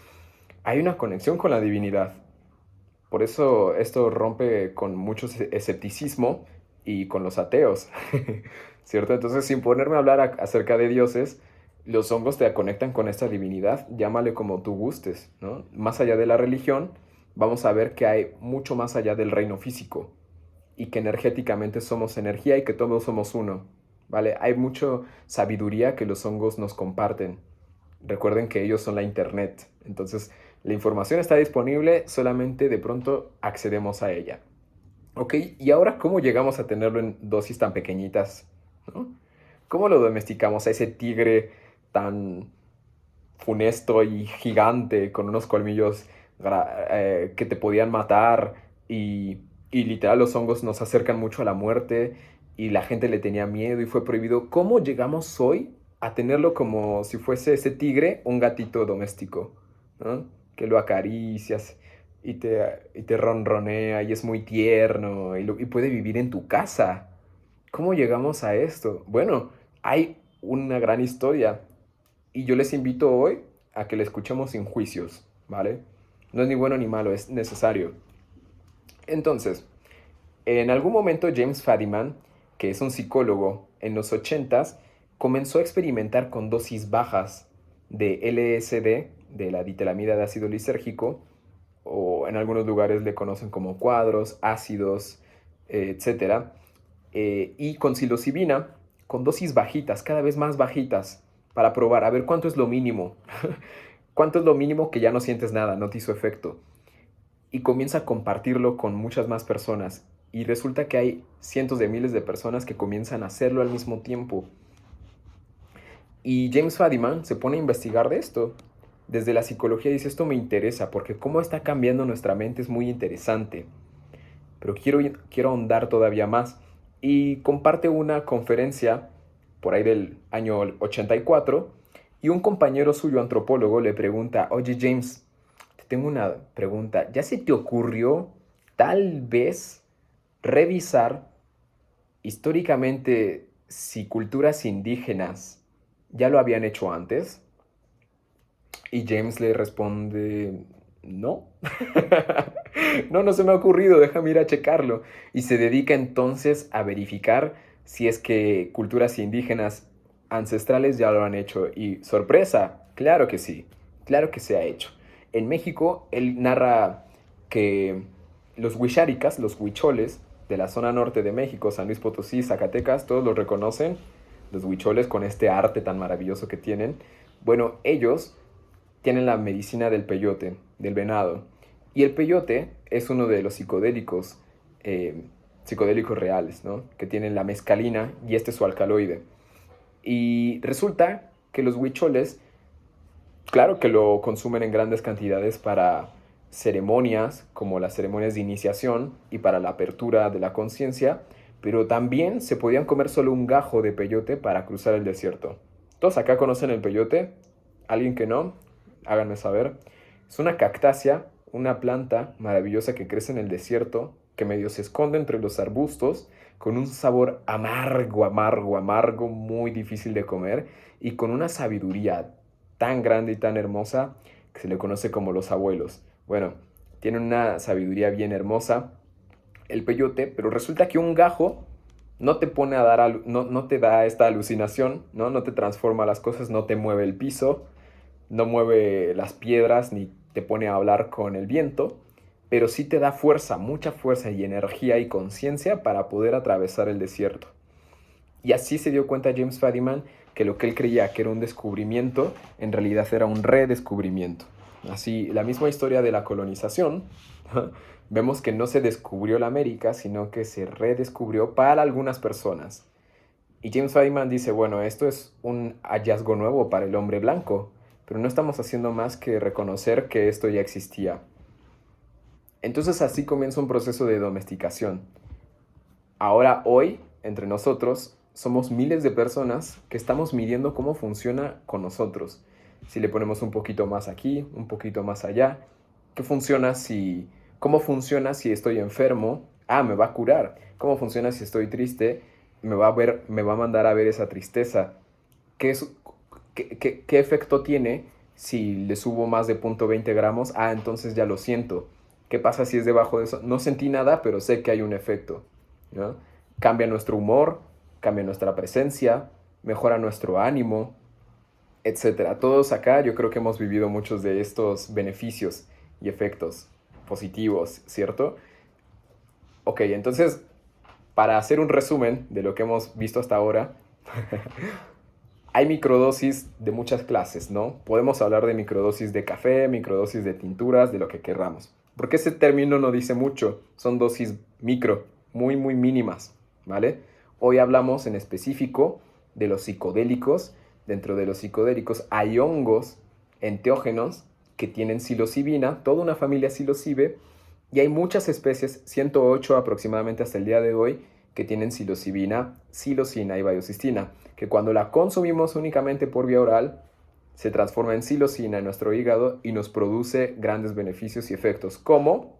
Hay una conexión con la divinidad. Por eso esto rompe con mucho escepticismo y con los ateos, ¿cierto? Entonces, sin ponerme a hablar acerca de dioses, los hongos te conectan con esta divinidad, llámale como tú gustes, ¿no? Más allá de la religión, vamos a ver que hay mucho más allá del reino físico y que energéticamente somos energía y que todos somos uno, ¿vale? Hay mucha sabiduría que los hongos nos comparten. Recuerden que ellos son la internet, entonces la información está disponible, solamente de pronto accedemos a ella. ¿Ok? Y ahora, ¿cómo llegamos a tenerlo en dosis tan pequeñitas? ¿No? ¿Cómo lo domesticamos a ese tigre tan funesto y gigante con unos colmillos que te podían matar y literal los hongos nos acercan mucho a la muerte y la gente le tenía miedo y fue prohibido? ¿Cómo llegamos hoy a tenerlo como si fuese ese tigre un gatito doméstico? ¿No? Que lo acaricias y te ronronea y es muy tierno y puede vivir en tu casa. ¿Cómo llegamos a esto? Bueno, hay una gran historia y yo les invito hoy a que la escuchemos sin juicios, ¿vale? No es ni bueno ni malo, es necesario. Entonces, en algún momento James Fadiman, que es un psicólogo en los 80s, comenzó a experimentar con dosis bajas de LSD, de la ditelamida de ácido lisérgico, o en algunos lugares le conocen como cuadros, ácidos, etcétera, y con psilocibina, con dosis bajitas, cada vez más bajitas, para probar a ver cuánto es lo mínimo, cuánto es lo mínimo que ya no sientes nada, no te hizo efecto. Y comienza a compartirlo con muchas más personas. Y resulta que hay cientos de miles de personas que comienzan a hacerlo al mismo tiempo. Y James Fadiman se pone a investigar de esto. Desde la psicología dice, esto me interesa porque cómo está cambiando nuestra mente es muy interesante. Pero quiero ahondar todavía más. Y comparte una conferencia por ahí del año 84 y un compañero suyo antropólogo le pregunta, oye James, te tengo una pregunta, ¿ya se te ocurrió tal vez revisar históricamente si culturas indígenas ya lo habían hecho antes? Y James le responde, no. No se me ha ocurrido, déjame ir a checarlo. Y se dedica entonces a verificar si es que culturas indígenas ancestrales ya lo han hecho. Y sorpresa, claro que sí, claro que se ha hecho. En México, él narra que los huixáricas, los huicholes de la zona norte de México, San Luis Potosí, Zacatecas, todos los reconocen, los huicholes con este arte tan maravilloso que tienen. Bueno, ellos tienen la medicina del peyote, del venado. Y el peyote es uno de los psicodélicos reales, ¿no? Que tienen la mescalina y este es su alcaloide. Y resulta que los huicholes, claro que lo consumen en grandes cantidades para ceremonias, como las ceremonias de iniciación y para la apertura de la conciencia, pero también se podían comer solo un gajo de peyote para cruzar el desierto. ¿Todos acá conocen el peyote? ¿Alguien que no? Háganme saber. Es una cactácea, una planta maravillosa que crece en el desierto, que medio se esconde entre los arbustos, con un sabor amargo, amargo, amargo, muy difícil de comer, y con una sabiduría tan grande y tan hermosa que se le conoce como los abuelos. Bueno, tiene una sabiduría bien hermosa el peyote, pero resulta que un gajo no te pone a dar, no te da esta alucinación, ¿no? No te transforma las cosas, no te mueve el piso, no mueve las piedras ni te pone a hablar con el viento, pero sí te da fuerza, mucha fuerza y energía y conciencia para poder atravesar el desierto. Y así se dio cuenta James Fadiman que lo que él creía que era un descubrimiento, en realidad era un redescubrimiento. Así, la misma historia de la colonización, vemos que no se descubrió la América, sino que se redescubrió para algunas personas. Y James Fadiman dice, bueno, esto es un hallazgo nuevo para el hombre blanco, pero no estamos haciendo más que reconocer que esto ya existía. Entonces así comienza un proceso de domesticación. Ahora, hoy, entre nosotros, somos miles de personas que estamos midiendo cómo funciona con nosotros. Si le ponemos un poquito más aquí, un poquito más allá. ¿Cómo funciona si estoy enfermo? Ah, me va a curar. ¿Cómo funciona si estoy triste? Me va a mandar a ver esa tristeza. ¿Qué, es, qué efecto tiene si le subo más de 0.20 gramos? Ah, entonces ya lo siento. ¿Qué pasa si es debajo de eso? No sentí nada, pero sé que hay un efecto, ¿no? Cambia nuestro humor, cambia nuestra presencia, mejora nuestro ánimo, etcétera. Todos acá yo creo que hemos vivido muchos de estos beneficios y efectos positivos, ¿cierto? Ok, entonces, para hacer un resumen de lo que hemos visto hasta ahora, hay microdosis de muchas clases, ¿no? Podemos hablar de microdosis de café, microdosis de tinturas, de lo que querramos. Porque ese término no dice mucho, son dosis micro, muy, muy mínimas, ¿vale? Hoy hablamos en específico de los psicodélicos. Dentro de los psicodélicos hay hongos enteógenos que tienen psilocibina, toda una familia psilocibe, y hay muchas especies, 108 aproximadamente hasta el día de hoy, que tienen psilocibina, psilocina y baiocistina, que cuando la consumimos únicamente por vía oral, se transforma en psilocina en nuestro hígado y nos produce grandes beneficios y efectos, como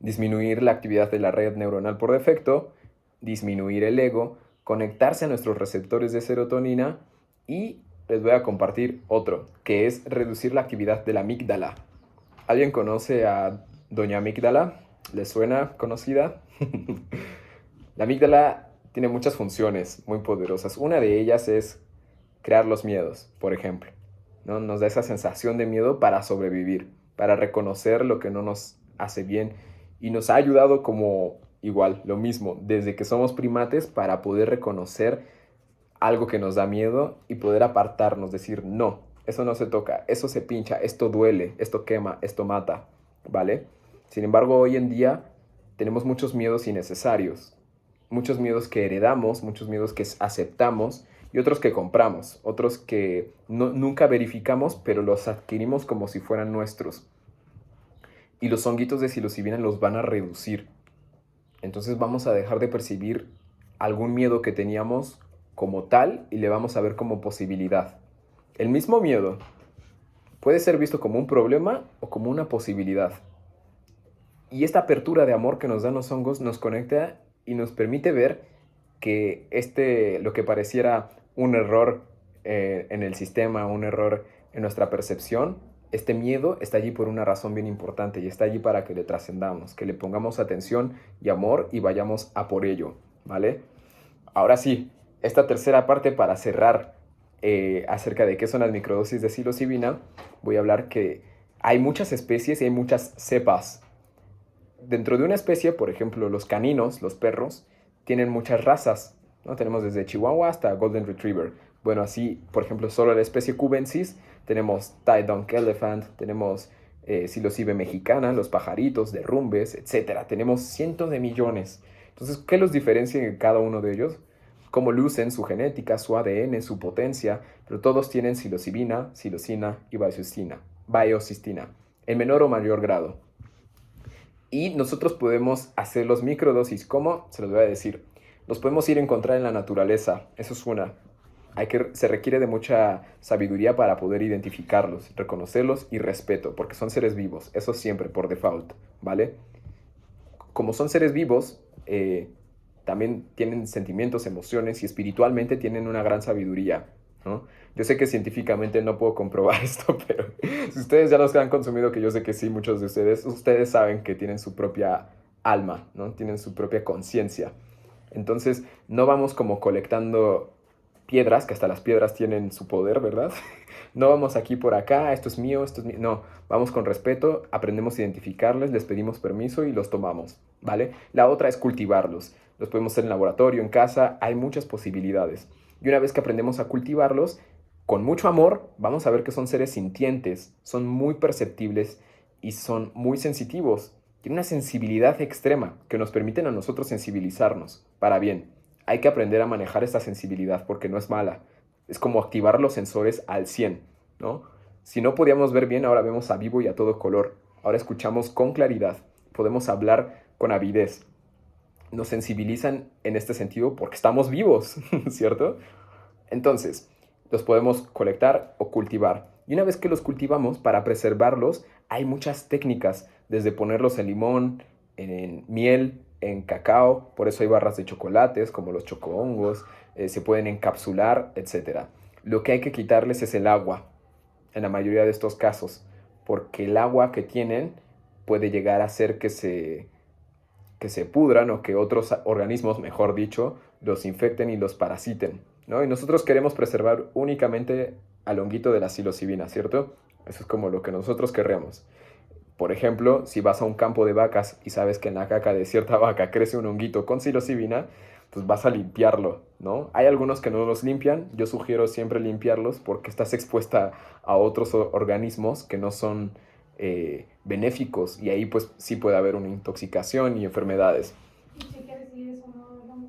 disminuir la actividad de la red neuronal por defecto, disminuir el ego, conectarse a nuestros receptores de serotonina y les voy a compartir otro, que es reducir la actividad de la amígdala. ¿Alguien conoce a Doña Amígdala? ¿Les suena conocida? La amígdala tiene muchas funciones muy poderosas. Una de ellas es crear los miedos, por ejemplo, ¿no? Nos da esa sensación de miedo para sobrevivir, para reconocer lo que no nos hace bien y nos ha ayudado como igual, lo mismo, desde que somos primates para poder reconocer algo que nos da miedo y poder apartarnos, decir no, eso no se toca, eso se pincha, esto duele, esto quema, esto mata, ¿vale? Sin embargo, hoy en día tenemos muchos miedos innecesarios, muchos miedos que heredamos, muchos miedos que aceptamos y otros que compramos, otros que nunca verificamos, pero los adquirimos como si fueran nuestros. Y los honguitos de psilocibina los van a reducir. Entonces vamos a dejar de percibir algún miedo que teníamos como tal y le vamos a ver como posibilidad. El mismo miedo puede ser visto como un problema o como una posibilidad. Y esta apertura de amor que nos dan los hongos nos conecta y nos permite ver que lo que pareciera un error en el sistema, un error en nuestra percepción, este miedo está allí por una razón bien importante y está allí para que le trascendamos, que le pongamos atención y amor y vayamos a por ello, ¿vale? Ahora sí, esta tercera parte para cerrar acerca de qué son las microdosis de psilocibina, voy a hablar que hay muchas especies y hay muchas cepas. Dentro de una especie, por ejemplo, los caninos, los perros, tienen muchas razas, ¿no? Tenemos desde Chihuahua hasta Golden Retriever. Bueno, así, por ejemplo, solo la especie cubensis, tenemos Tie-Dunk Elephant, tenemos Psilocybe mexicana, los pajaritos, derrumbes, etc. Tenemos cientos de millones. Entonces, ¿qué los diferencia en cada uno de ellos? Cómo lucen su genética, su ADN, su potencia, pero todos tienen psilocibina, psilocina y biocistina, en menor o mayor grado. Y nosotros podemos hacer los microdosis. ¿Cómo? Se los voy a decir. Los podemos ir a encontrar en la naturaleza. Eso es una. Se requiere de mucha sabiduría para poder identificarlos, reconocerlos y respeto, porque son seres vivos. Eso siempre, por default, ¿vale? Como son seres vivos, también tienen sentimientos, emociones y espiritualmente tienen una gran sabiduría, ¿no? Yo sé que científicamente no puedo comprobar esto, pero si ustedes ya los han consumido, que yo sé que sí, muchos de ustedes saben que tienen su propia alma, ¿no? Tienen su propia conciencia. Entonces, no vamos como colectando piedras, que hasta las piedras tienen su poder, ¿verdad? No vamos aquí por acá, esto es mío, esto es mío. No, vamos con respeto, aprendemos a identificarles, les pedimos permiso y los tomamos, ¿vale? La otra es cultivarlos. Los podemos hacer en laboratorio, en casa, hay muchas posibilidades. Y una vez que aprendemos a cultivarlos, con mucho amor, vamos a ver que son seres sintientes, son muy perceptibles y son muy sensitivos. Tienen una sensibilidad extrema que nos permiten a nosotros sensibilizarnos para bien. Hay que aprender a manejar esta sensibilidad porque no es mala. Es como activar los sensores al 100, ¿no? Si no podíamos ver bien, ahora vemos a vivo y a todo color. Ahora escuchamos con claridad. Podemos hablar con avidez. Nos sensibilizan en este sentido porque estamos vivos, ¿cierto? Entonces, los podemos colectar o cultivar. Y una vez que los cultivamos, para preservarlos, hay muchas técnicas, desde ponerlos en limón, en miel, en cacao, por eso hay barras de chocolates como los chocohongos, se pueden encapsular, etc. Lo que hay que quitarles es el agua, en la mayoría de estos casos, porque el agua que tienen puede llegar a hacer que se pudran o que otros organismos, mejor dicho, los infecten y los parasiten, ¿no? Y nosotros queremos preservar únicamente al honguito de la psilocibina, ¿cierto? Eso es como lo que nosotros queremos. Por ejemplo, si vas a un campo de vacas y sabes que en la caca de cierta vaca crece un honguito con psilocibina, pues vas a limpiarlo, ¿no? Hay algunos que no los limpian, yo sugiero siempre limpiarlos porque estás expuesta a otros organismos que no son benéficos y ahí pues sí puede haber una intoxicación y enfermedades. ¿Y chequear si es o no el hongo?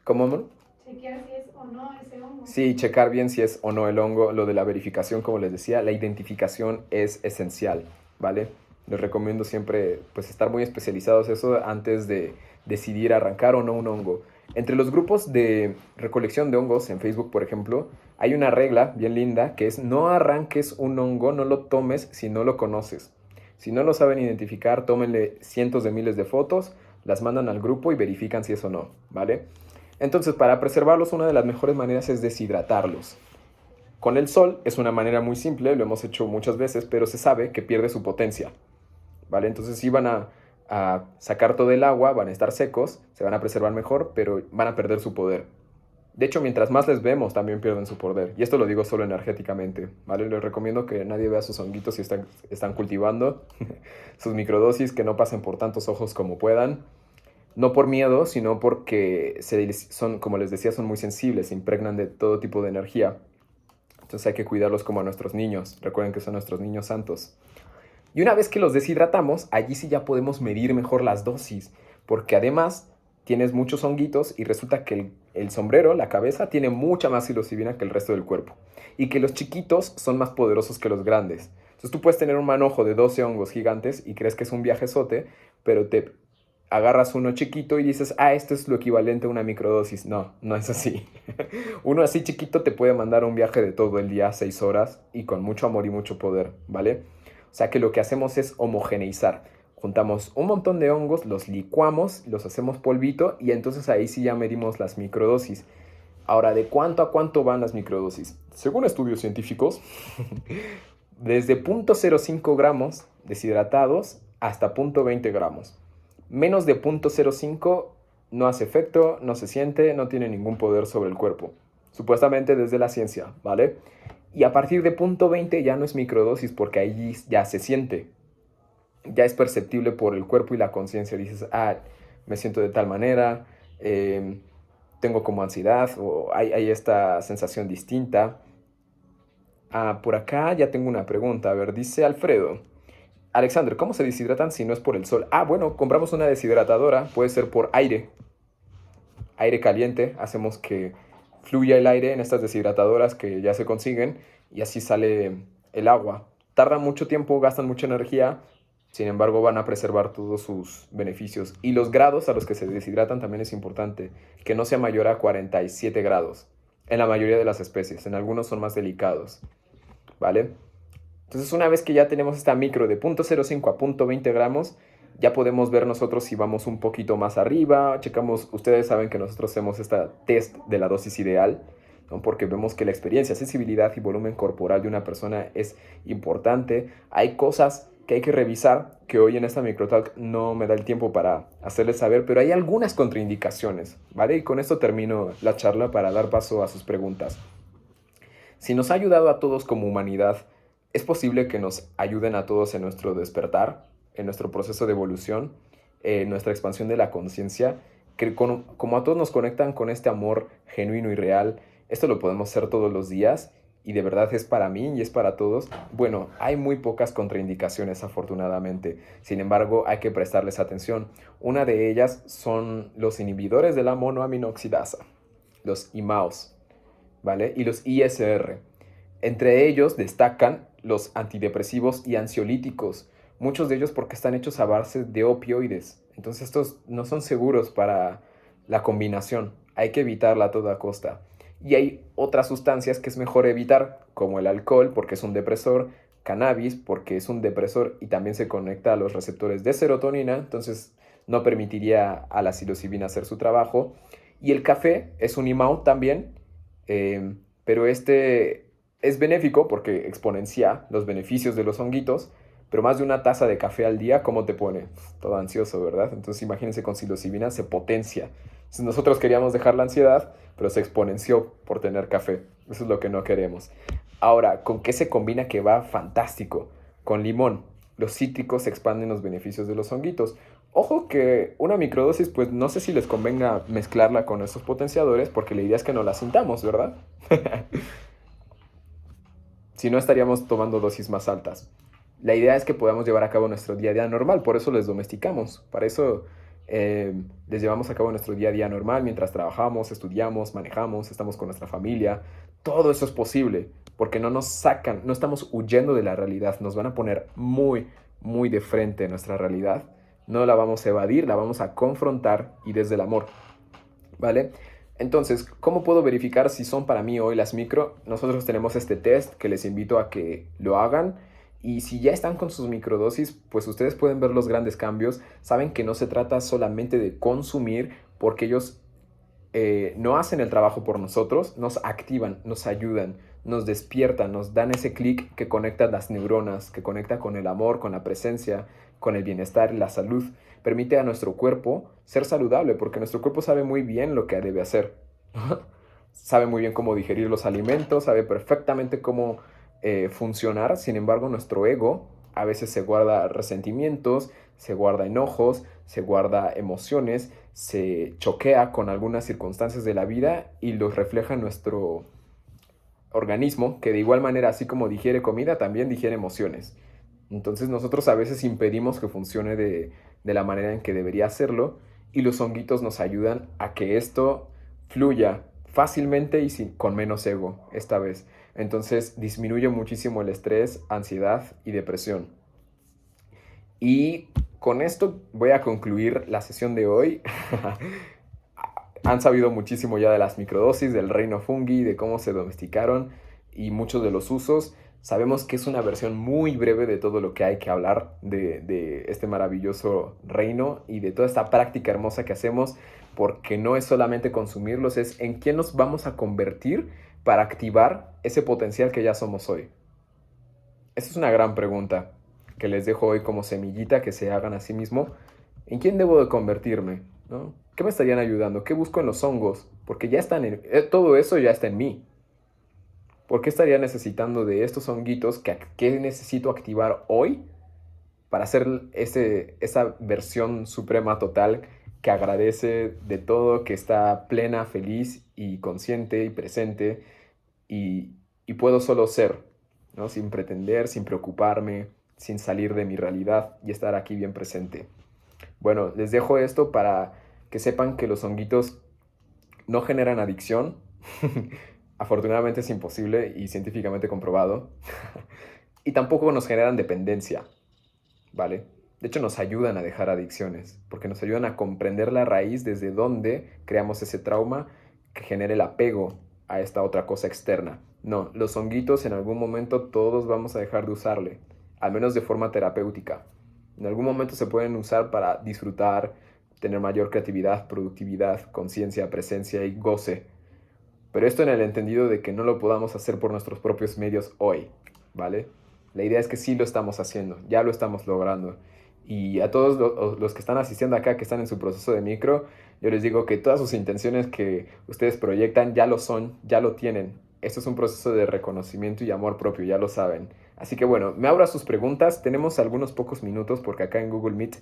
¿Cómo, amor? Chequear si es o no ese hongo. Sí, checar bien si es o no el hongo. Lo de la verificación, como les decía, la identificación es esencial, ¿vale? Les recomiendo siempre pues estar muy especializados en eso antes de decidir arrancar o no un hongo. Entre los grupos de recolección de hongos en Facebook, por ejemplo, hay una regla bien linda que es no arranques un hongo, no lo tomes si no lo conoces. Si no lo saben identificar, tómenle cientos de miles de fotos, las mandan al grupo y verifican si es o no, ¿vale? Entonces, para preservarlos, una de las mejores maneras es deshidratarlos. Con el sol es una manera muy simple, lo hemos hecho muchas veces, pero se sabe que pierde su potencia, ¿vale? Entonces sí van a sacar todo el agua, van a estar secos, se van a preservar mejor, pero van a perder su poder. De hecho, mientras más les vemos, también pierden su poder. Y esto lo digo solo energéticamente, ¿vale? Les recomiendo que nadie vea sus honguitos si están cultivando sus microdosis, que no pasen por tantos ojos como puedan. No por miedo, sino porque son, como les decía, son muy sensibles, se impregnan de todo tipo de energía. Entonces hay que cuidarlos como a nuestros niños. Recuerden que son nuestros niños santos. Y una vez que los deshidratamos, allí sí ya podemos medir mejor las dosis, porque además tienes muchos honguitos y resulta que el sombrero, la cabeza, tiene mucha más psilocibina que el resto del cuerpo. Y que los chiquitos son más poderosos que los grandes. Entonces tú puedes tener un manojo de 12 hongos gigantes y crees que es un viajezote, pero te agarras uno chiquito y dices, ah, esto es lo equivalente a una microdosis. No, no es así. Uno así chiquito te puede mandar un viaje de todo el día, 6 horas, y con mucho amor y mucho poder, ¿vale? O sea que lo que hacemos es homogeneizar. Juntamos un montón de hongos, los licuamos, los hacemos polvito y entonces ahí sí ya medimos las microdosis. Ahora, ¿de cuánto a cuánto van las microdosis? Según estudios científicos, desde 0.05 gramos deshidratados hasta 0.20 gramos. Menos de 0.05 no hace efecto, no se siente, no tiene ningún poder sobre el cuerpo. Supuestamente desde la ciencia, ¿vale? Y a partir de 0.20 ya no es microdosis porque ahí ya se siente. Ya es perceptible por el cuerpo y la conciencia. Dices, ah, me siento de tal manera, tengo como ansiedad o hay esta sensación distinta. Ah, por acá ya tengo una pregunta. A ver, dice Alfredo. Alexander, ¿cómo se deshidratan si no es por el sol? Ah, bueno, compramos una deshidratadora, puede ser por aire, aire caliente, hacemos que fluya el aire en estas deshidratadoras que ya se consiguen y así sale el agua. Tardan mucho tiempo, gastan mucha energía, sin embargo van a preservar todos sus beneficios. Y los grados a los que se deshidratan también es importante, que no sea mayor a 47 grados, en la mayoría de las especies, en algunos son más delicados, ¿vale? Entonces, una vez que ya tenemos esta micro de 0.05 a 0.20 gramos, ya podemos ver nosotros si vamos un poquito más arriba. Checamos, ustedes saben que nosotros hacemos esta test de la dosis ideal, ¿no? Porque vemos que la experiencia, sensibilidad y volumen corporal de una persona es importante. Hay cosas que hay que revisar, que hoy en esta microtalk no me da el tiempo para hacerles saber, pero hay algunas contraindicaciones, ¿vale? Y con esto termino la charla para dar paso a sus preguntas. Si nos ha ayudado a todos como humanidad, es posible que nos ayuden a todos en nuestro despertar, en nuestro proceso de evolución, en nuestra expansión de la conciencia, que como a todos nos conectan con este amor genuino y real, esto lo podemos hacer todos los días y de verdad es para mí y es para todos. Bueno, hay muy pocas contraindicaciones afortunadamente, sin embargo hay que prestarles atención. Una de ellas son los inhibidores de la monoaminoxidasa, los IMAOs, ¿vale? Y los ISR. Entre ellos destacan los antidepresivos y ansiolíticos, muchos de ellos porque están hechos a base de opioides. Entonces estos no son seguros para la combinación, hay que evitarla a toda costa. Y hay otras sustancias que es mejor evitar, como el alcohol porque es un depresor, cannabis porque es un depresor y también se conecta a los receptores de serotonina, entonces no permitiría a la psilocibina hacer su trabajo. Y el café es un IMAO también, pero este es benéfico porque exponencia los beneficios de los honguitos, pero más de una taza de café al día, ¿cómo te pone? Todo ansioso, ¿verdad? Entonces imagínense con psilocibina se potencia. Entonces, nosotros queríamos dejar la ansiedad, pero se exponenció por tener café. Eso es lo que no queremos. Ahora, ¿con qué se combina que va fantástico? Con limón. Los cítricos expanden los beneficios de los honguitos. Ojo que una microdosis, pues no sé si les convenga mezclarla con estos potenciadores, porque la idea es que no la sintamos, ¿verdad? Si no, estaríamos tomando dosis más altas. La idea es que podamos llevar a cabo nuestro día a día normal, por eso les domesticamos, para eso les llevamos a cabo nuestro día a día normal mientras trabajamos, estudiamos, manejamos, estamos con nuestra familia. Todo eso es posible, porque no nos sacan, no estamos huyendo de la realidad, nos van a poner muy, muy de frente nuestra realidad. No la vamos a evadir, la vamos a confrontar y desde el amor. ¿vale? Entonces, ¿cómo puedo verificar si son para mí hoy las micro? Nosotros tenemos este test que les invito a que lo hagan. Y si ya están con sus microdosis, pues ustedes pueden ver los grandes cambios. Saben que no se trata solamente de consumir, porque ellos no hacen el trabajo por nosotros, nos activan, nos ayudan, nos despiertan, nos dan ese clic que conecta las neuronas, que conecta con el amor, con la presencia, con el bienestar y la salud. Permite a nuestro cuerpo ser saludable, porque nuestro cuerpo sabe muy bien lo que debe hacer. Sabe muy bien cómo digerir los alimentos, sabe perfectamente cómo funcionar. Sin embargo, nuestro ego a veces se guarda resentimientos, se guarda enojos, se guarda emociones, se choquea con algunas circunstancias de la vida y los refleja en nuestro organismo, que de igual manera, así como digiere comida, también digiere emociones. Entonces nosotros a veces impedimos que funcione de la manera en que debería hacerlo, y los honguitos nos ayudan a que esto fluya fácilmente y con menos ego esta vez. Entonces disminuye muchísimo el estrés, ansiedad y depresión. Y con esto voy a concluir la sesión de hoy. Han sabido muchísimo ya de las microdosis, del reino fungi, de cómo se domesticaron y muchos de los usos. Sabemos que es una versión muy breve de todo lo que hay que hablar de este maravilloso reino y de toda esta práctica hermosa que hacemos, porque no es solamente consumirlos, es en quién nos vamos a convertir para activar ese potencial que ya somos hoy. Esa es una gran pregunta que les dejo hoy como semillita que se hagan a sí mismo. ¿En quién debo de convertirme? ¿No? ¿Qué me estarían ayudando? ¿Qué busco en los hongos? Porque ya están todo eso ya está en mí. ¿Por qué estaría necesitando de estos honguitos que necesito activar hoy para hacer esa versión suprema total que agradece de todo, que está plena, feliz y consciente y presente y puedo solo ser, ¿no? Sin pretender, sin preocuparme, sin salir de mi realidad y estar aquí bien presente? Bueno, les dejo esto para que sepan que los honguitos no generan adicción. Afortunadamente es imposible y científicamente comprobado. Y tampoco nos generan dependencia, ¿vale? De hecho, nos ayudan a dejar adicciones, porque nos ayudan a comprender la raíz desde donde creamos ese trauma que genera el apego a esta otra cosa externa. No, los honguitos en algún momento todos vamos a dejar de usarle, al menos de forma terapéutica. En algún momento se pueden usar para disfrutar, tener mayor creatividad, productividad, conciencia, presencia y goce. Pero esto en el entendido de que no lo podamos hacer por nuestros propios medios hoy, ¿vale? La idea es que sí lo estamos haciendo, ya lo estamos logrando. Y a todos los que están asistiendo acá, que están en su proceso de micro, yo les digo que todas sus intenciones que ustedes proyectan ya lo son, ya lo tienen. Esto es un proceso de reconocimiento y amor propio, ya lo saben. Así que bueno, me abro a sus preguntas. Tenemos algunos pocos minutos porque acá en Google Meet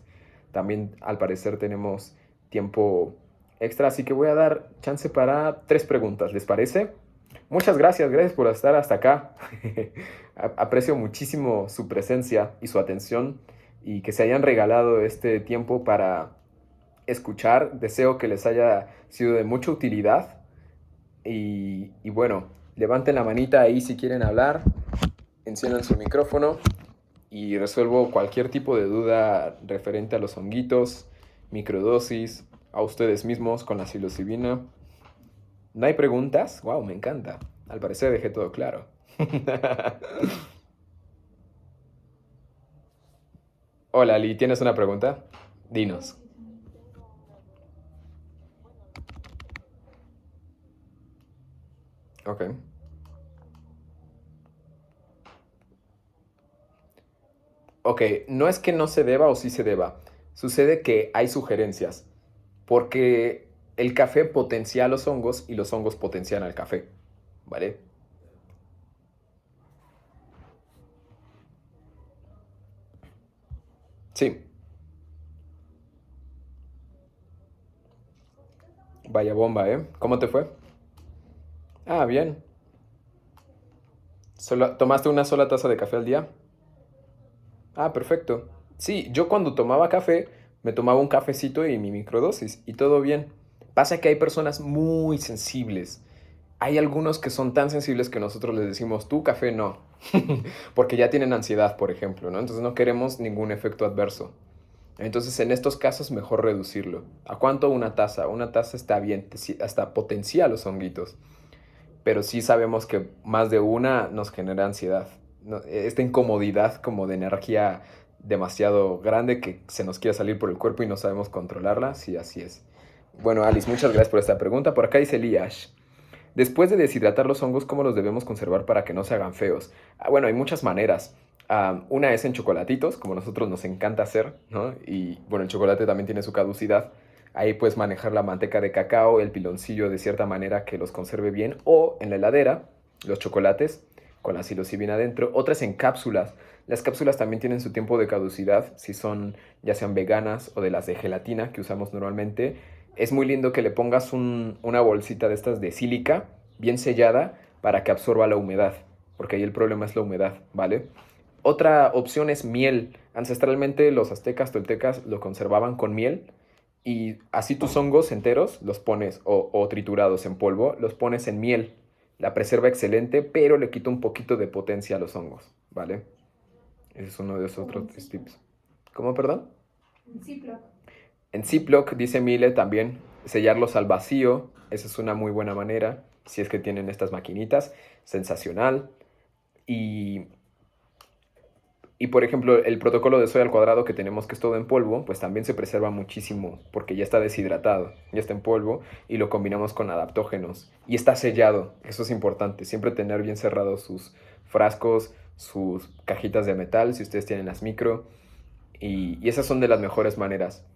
también al parecer tenemos tiempo extra, así que voy a dar chance para 3 preguntas, ¿les parece? Muchas gracias, gracias por estar hasta acá. Aprecio muchísimo su presencia y su atención y que se hayan regalado este tiempo para escuchar. Deseo que les haya sido de mucha utilidad y bueno, levanten la manita ahí si quieren hablar, enciendan su micrófono y resuelvo cualquier tipo de duda referente a los honguitos, microdosis, a ustedes mismos con la psilocibina. ¿No hay preguntas? Wow, me encanta. Al parecer dejé todo claro. Hola, Lee, ¿tienes una pregunta? Dinos. Ok. Ok, no es que no se deba o sí se deba. Sucede que hay sugerencias. Porque el café potencia a los hongos y los hongos potencian al café. ¿Vale? Sí. Vaya bomba, ¿eh? ¿Cómo te fue? Ah, bien. ¿Tomaste una sola taza de café al día? Ah, perfecto. Sí, yo cuando tomaba café, me tomaba un cafecito y mi microdosis, y todo bien. Pasa que hay personas muy sensibles. Hay algunos que son tan sensibles que nosotros les decimos, tú café no, porque ya tienen ansiedad, por ejemplo, ¿no? Entonces no queremos ningún efecto adverso. Entonces, en estos casos, mejor reducirlo. ¿A cuánto una taza? Una taza está bien, hasta potencia los honguitos, pero sí sabemos que más de una nos genera ansiedad. Esta incomodidad como de energía demasiado grande que se nos quiere salir por el cuerpo y no sabemos controlarla. Sí, así es. Bueno, Alice, muchas gracias por esta pregunta. Por acá dice Liash. Después de deshidratar los hongos, ¿cómo los debemos conservar para que no se hagan feos? Bueno, hay muchas maneras. Una es en chocolatitos, como nosotros nos encanta hacer, ¿no? Y bueno, el chocolate también tiene su caducidad. Ahí puedes manejar la manteca de cacao, el piloncillo de cierta manera que los conserve bien. O en la heladera, los chocolates con la psilocibina adentro. Otras en cápsulas. Las cápsulas también tienen su tiempo de caducidad, si son ya sean veganas o de las de gelatina que usamos normalmente. Es muy lindo que le pongas una bolsita de estas de sílica bien sellada para que absorba la humedad, porque ahí el problema es la humedad, ¿vale? Otra opción es miel. Ancestralmente los aztecas, toltecas lo conservaban con miel y así tus hongos enteros los pones o triturados en polvo, los pones en miel. La preserva excelente, pero le quita un poquito de potencia a los hongos, ¿vale? Ese es uno de esos Como otros un tres Ziploc. tips. ¿Cómo, perdón? Un Ziploc. En Ziploc, dice Mile también, sellarlos al vacío. Esa es una muy buena manera, si es que tienen estas maquinitas. Sensacional. Y, y por ejemplo, el protocolo de soya al cuadrado que tenemos, que es todo en polvo, pues también se preserva muchísimo porque ya está deshidratado, ya está en polvo y lo combinamos con adaptógenos. Y está sellado, eso es importante. Siempre tener bien cerrados sus frascos, sus cajitas de metal, si ustedes tienen las micro. Y esas son de las mejores maneras.